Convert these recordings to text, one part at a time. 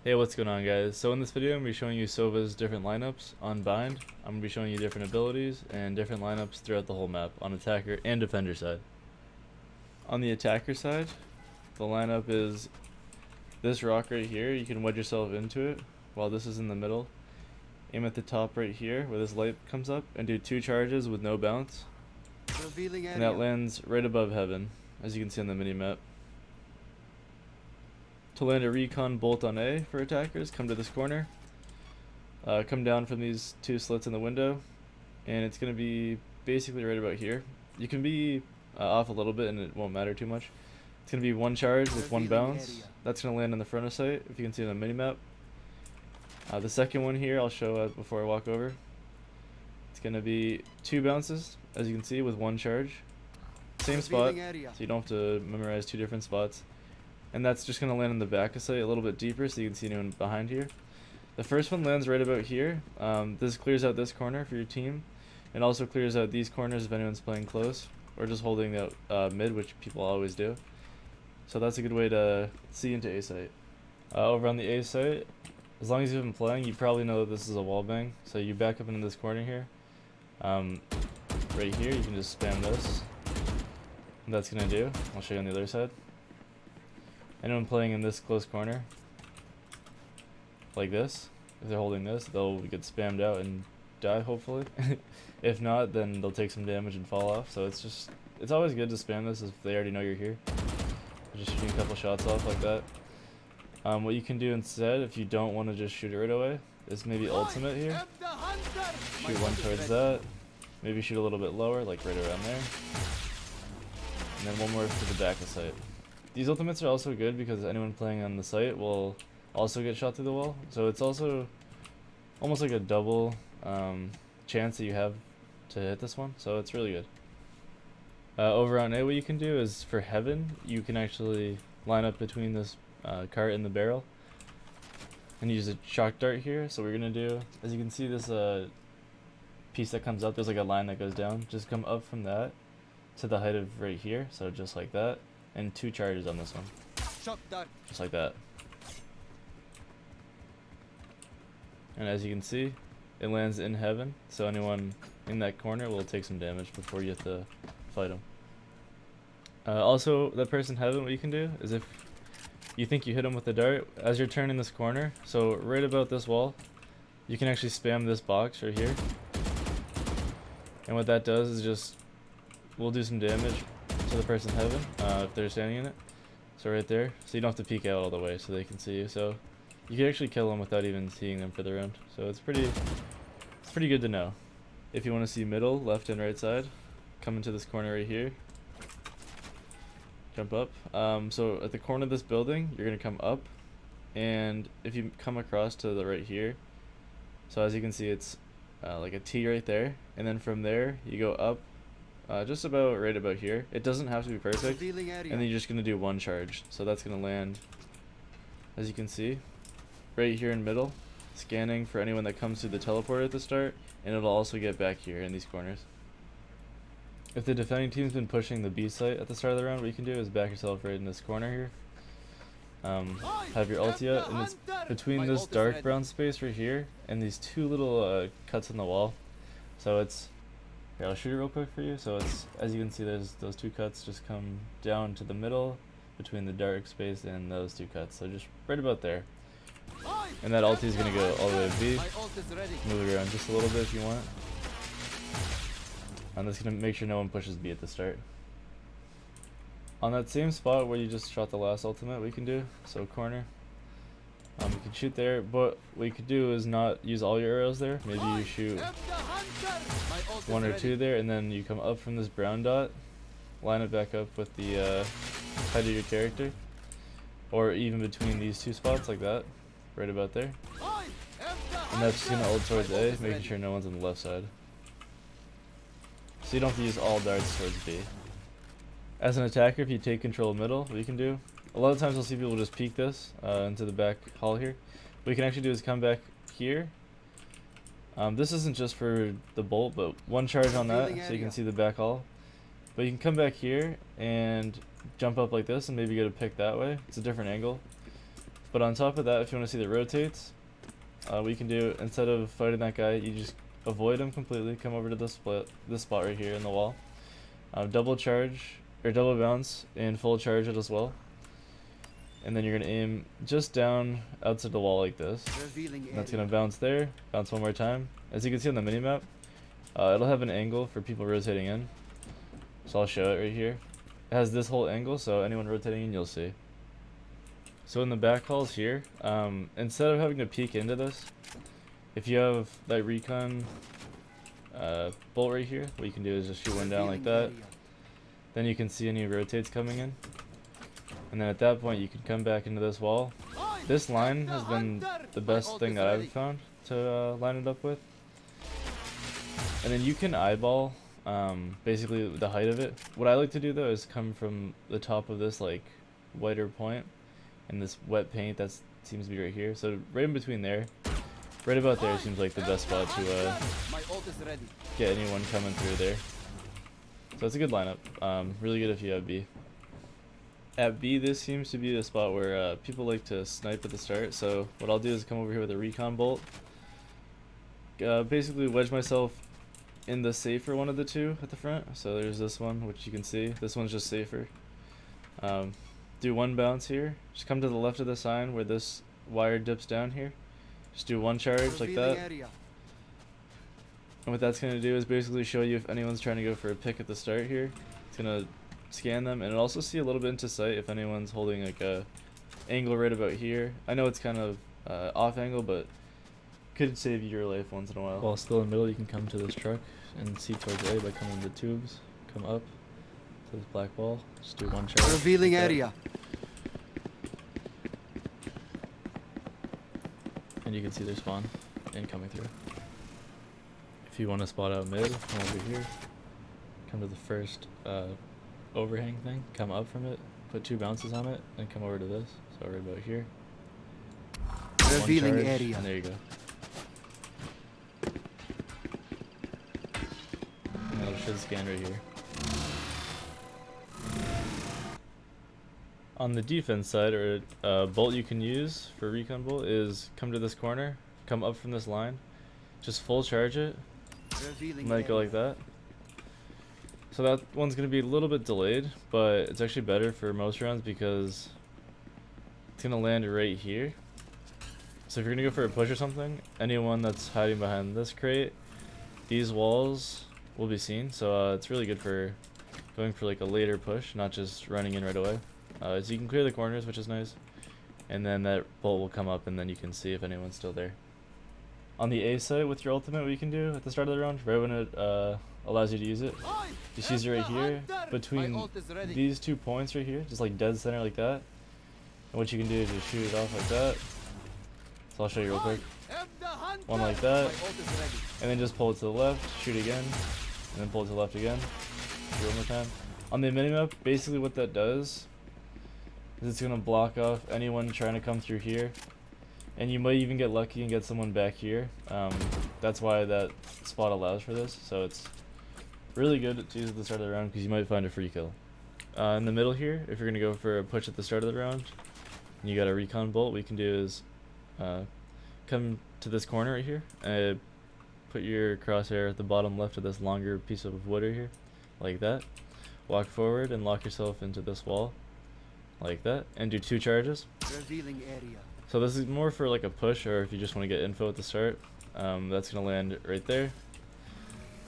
Hey, what's going on, guys? So in this video I'm going to be showing you Sova's different lineups on bind. I'm going to be showing you different abilities and different lineups throughout the whole map on attacker and defender side. On the attacker side, the lineup is this rock right here. You can wedge yourself into it while this is in the middle. Aim at the top right here where this light comes up and do 2 charges with no bounce. And that lands right above heaven, as you can see on the mini-map. To land a Recon bolt on A for attackers, come to this corner, come down from these 2 slits in the window, and it's going to be basically right about here. You can be off a little bit and it won't matter too much. It's going to be 1 charge with 1 bounce. That's going to land in the front of sight, if you can see on the mini-map. The second one here I'll show before I walk over. It's going to be 2 bounces, as you can see, with 1 charge. Same spot, so you don't have to memorize 2 different spots. And that's just going to land in the back of sight a little bit deeper so you can see anyone behind here. The first one lands right about here. This clears out this corner for your team. And also clears out these corners if anyone's playing close. Or just holding out mid, which people always do. So that's a good way to see into A site. Over on the A site, as long as you've been playing, you probably know that this is a wall bang. So you back up into this corner here. Right here, you can just spam this. And that's going to do. I'll show you on the other side. Anyone playing in this close corner, like this, if they're holding this, they'll get spammed out and die, hopefully. If not, then they'll take some damage and fall off. So it's always good to spam this if they already know you're here. Just shooting a couple shots off like that. What you can do instead, if you don't want to just shoot it right away, is maybe ultimate here. Shoot 1 towards that. Maybe shoot a little bit lower, like right around there. And then 1 more to the back of sight. These ultimates are also good because anyone playing on the site will also get shot through the wall. So it's also almost like a double chance that you have to hit this one. So it's really good. Over on A, what you can do is for heaven, you can actually line up between this cart and the barrel and use a shock dart here. So what we're going to do, as you can see this piece that comes up, there's like a line that goes down. Just come up from that to the height of right here. So just like that. And 2 charges on this one. Just like that. And as you can see, it lands in heaven, so anyone in that corner will take some damage before you have to fight them. Also, that person heaven, what you can do is if you think you hit them with the dart, as you're turning this corner, so right about this wall, you can actually spam this box right here. And what that does is just, we'll do some damage to the person heaven if they're standing in it. So right there, so you don't have to peek out all the way so they can see you. So you can actually kill them without even seeing them for the round. So it's pretty good to know. If you want to see middle, left and right side, come into this corner right here. Jump up. So at the corner of this building, you're gonna come up, and if you come across to the right here, so as you can see, it's like a T right there, and then from there you go up. Just about right about here. It doesn't have to be perfect, and then you're just going to do 1 charge. So that's going to land, as you can see, right here in middle, scanning for anyone that comes through the teleporter at the start, and it'll also get back here in these corners. If the defending team's been pushing the B site at the start of the round, what you can do is back yourself right in this corner here. Have your ulti out, and it's between this dark brown space right here and these 2 little cuts in the wall. So it's, here, I'll shoot it real quick for you. So it's, as you can see, there's those 2 cuts just come down to the middle between the dark space and those 2 cuts. So just right about there. And that ulti is going to go all the way to B. Move it around just a little bit if you want. I'm just going to make sure no one pushes B at the start. On that same spot where you just shot the last ultimate, we can do, so corner. You can shoot there, but what you could do is not use all your arrows there. Maybe you shoot 1 or 2 there, and then you come up from this brown dot, line it back up with the height of your character, or even between these 2 spots like that, right about there. And that's just gonna ult towards A, making sure no one's on the left side. So you don't have to use all darts towards B. As an attacker, if you take control of middle, what you can do, a lot of times you'll see people just peek this into the back hall here. What you can actually do is come back here. This isn't just for the bolt, but 1 charge on that, so you can see the back hall. But you can come back here and jump up like this and maybe get a pick that way. It's a different angle. But on top of that, if you want to see the rotates, what you can do, instead of fighting that guy, you just avoid him completely, come over to this spot right here in the wall, double charge, or double bounce, and full charge it as well. And then you're going to aim just down outside the wall like this. And that's going to bounce there, bounce one more time. As you can see on the minimap, it'll have an angle for people rotating in. So I'll show it right here. It has this whole angle, so anyone rotating in, you'll see. So in the back halls here, instead of having to peek into this, if you have that Recon bolt right here, what you can do is just shoot one down like that. Then you can see any rotates coming in. And then at that point, you can come back into this wall. This line has been the best thing that I've found to line it up with. And then you can eyeball basically the height of it. What I like to do though is come from the top of this like whiter point and this wet paint that seems to be right here. So right in between there, right about there seems like the best spot to get anyone coming through there. So it's a good lineup. Really good if you have B. At B, this seems to be the spot where people like to snipe at the start. So what I'll do is come over here with a Recon bolt. Basically wedge myself in the safer one of the two at the front. So there's this one, which you can see. This one's just safer. Do one bounce here. Just come to the left of the sign where this wire dips down here. Just do one charge like that. And what that's going to do is basically show you if anyone's trying to go for a pick at the start here. It's going to scan them, and it'll also see a little bit into sight if anyone's holding like a angle right about here. I know it's kind of off angle, but could save you your life once in a while. While still in the middle, you can come to this truck and see towards A by coming to the tubes. Come up to this black wall. Just do one charge. Revealing like area. And you can see their spawn and coming through. If you want to spot out mid, come over here. Come to the first overhang thing, come up from it, put 2 bounces on it, and come over to this. So right about here. Revealing charge, area. and there you go. And it'll show the scan right here. On the defense side, or bolt you can use for Recon bolt is come to this corner, come up from this line, just full charge it, might go like that. So that one's going to be a little bit delayed, but it's actually better for most rounds because it's going to land right here. So if you're going to go for a push or something, anyone that's hiding behind this crate, these walls will be seen. So it's really good for going for like a later push, not just running in right away. So you can clear the corners, which is nice. And then that bolt will come up and then you can see if anyone's still there. On the A side with your ultimate, what you can do at the start of the round, right when it allows you to use it, just use it right here between these 2 points right here, just like dead center like that. And what you can do is just shoot it off like that. So I'll show you real quick. One like that, and then just pull it to the left, shoot again, and then pull it to the left again. Shoot one more time. On the minimap, basically what that does is it's gonna block off anyone trying to come through here. And you might even get lucky and get someone back here. That's why that spot allows for this. So it's really good to use at the start of the round because you might find a free kill. In the middle here, if you're going to go for a push at the start of the round, and you got a Recon bolt, what you can do is come to this corner right here, and put your crosshair at the bottom left of this longer piece of wood right here, like that. Walk forward and lock yourself into this wall, like that, and do 2 charges. Revealing area. So this is more for like a push, or if you just want to get info at the start. That's going to land right there.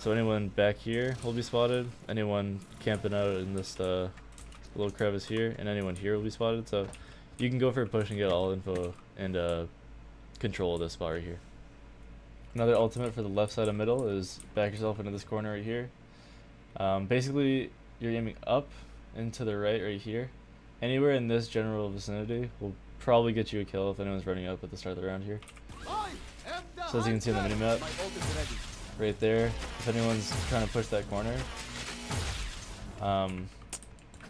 So anyone back here will be spotted, anyone camping out in this little crevice here, and anyone here will be spotted. So you can go for a push and get all info and control of this spot right here. Another ultimate for the left side of middle is back yourself into this corner right here. Basically, you're aiming up and to the right here. Anywhere in this general vicinity will probably get you a kill if anyone's running up at the start of the round here. So as you can see on the minimap, right there, if anyone's trying to push that corner,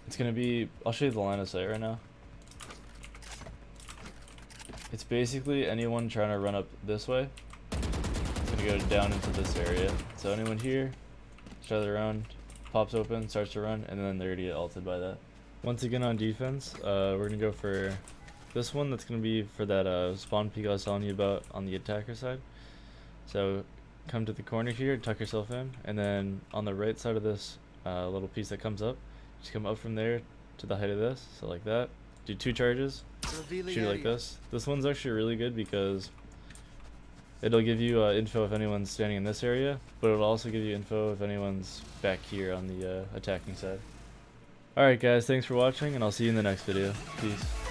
it's going to be, I'll show you the line of sight right now. It's basically anyone trying to run up this way. It's going to go down into this area. So anyone here, start of the round, pops open, starts to run, and then they're going to get ulted by that. Once again on defense, we're going to go for this one that's gonna be for that spawn peak I was telling you about on the attacker side. So come to the corner here, tuck yourself in, and then on the right side of this little piece that comes up, just come up from there to the height of this, so like that. Do 2 charges, shoot it like this. This one's actually really good because it'll give you info if anyone's standing in this area, but it'll also give you info if anyone's back here on the attacking side. Alright guys, thanks for watching, and I'll see you in the next video. Peace.